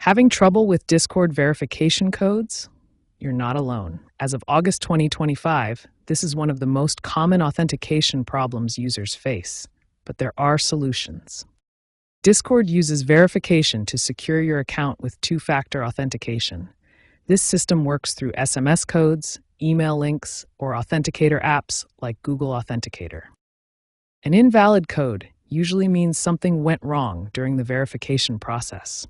Having trouble with Discord verification codes? You're not alone. As of August 2025, this is one of the most common authentication problems users face, but there are solutions. Discord uses verification to secure your account with two-factor authentication. This system works through SMS codes, email links, or authenticator apps like Google Authenticator. An invalid code usually means something went wrong during the verification process.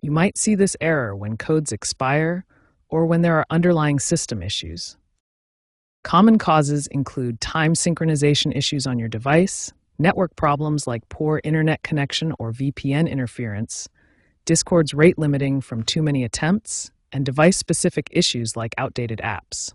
You might see this error when codes expire or when there are underlying system issues. Common causes include time synchronization issues on your device, network problems like poor internet connection or VPN interference, Discord's rate limiting from too many attempts, and device-specific issues like outdated apps.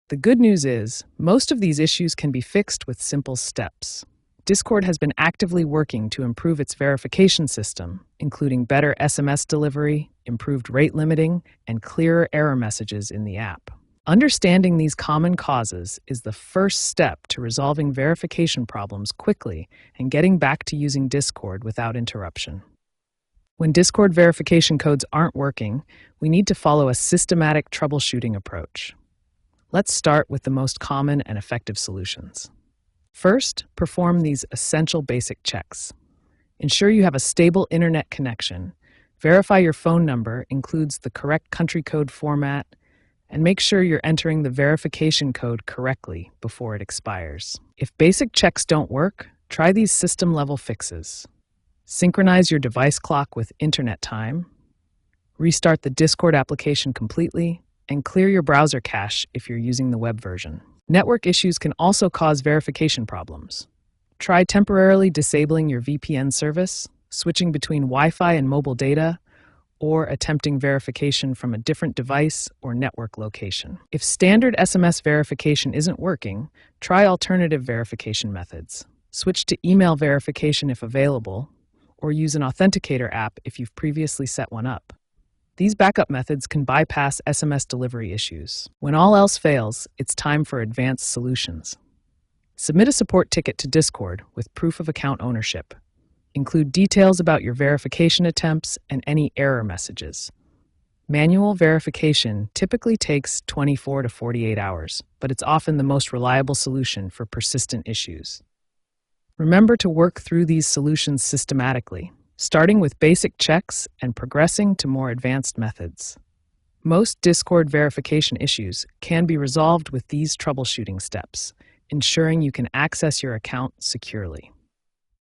The good news is, most of these issues can be fixed with simple steps. Discord has been actively working to improve its verification system, including better SMS delivery, improved rate limiting, and clearer error messages in the app. Understanding these common causes is the first step to resolving verification problems quickly and getting back to using Discord without interruption. When Discord verification codes aren't working, we need to follow a systematic troubleshooting approach. Let's start with the most common and effective solutions. First, perform these essential basic checks. Ensure you have a stable internet connection. Verify your phone number includes the correct country code format, and make sure you're entering the verification code correctly before it expires. If basic checks don't work, try these system-level fixes. Synchronize your device clock with internet time, restart the Discord application completely, and clear your browser cache if you're using the web version. Network issues can also cause verification problems. Try temporarily disabling your VPN service, switching between Wi-Fi and mobile data, or attempting verification from a different device or network location. If standard SMS verification isn't working, try alternative verification methods. Switch to email verification if available, or use an authenticator app if you've previously set one up. These backup methods can bypass SMS delivery issues. When all else fails, it's time for advanced solutions. Submit a support ticket to Discord with proof of account ownership. Include details about your verification attempts and any error messages. Manual verification typically takes 24 to 48 hours, but it's often the most reliable solution for persistent issues. Remember to work through these solutions systematically, starting with basic checks and progressing to more advanced methods. Most Discord verification issues can be resolved with these troubleshooting steps, ensuring you can access your account securely.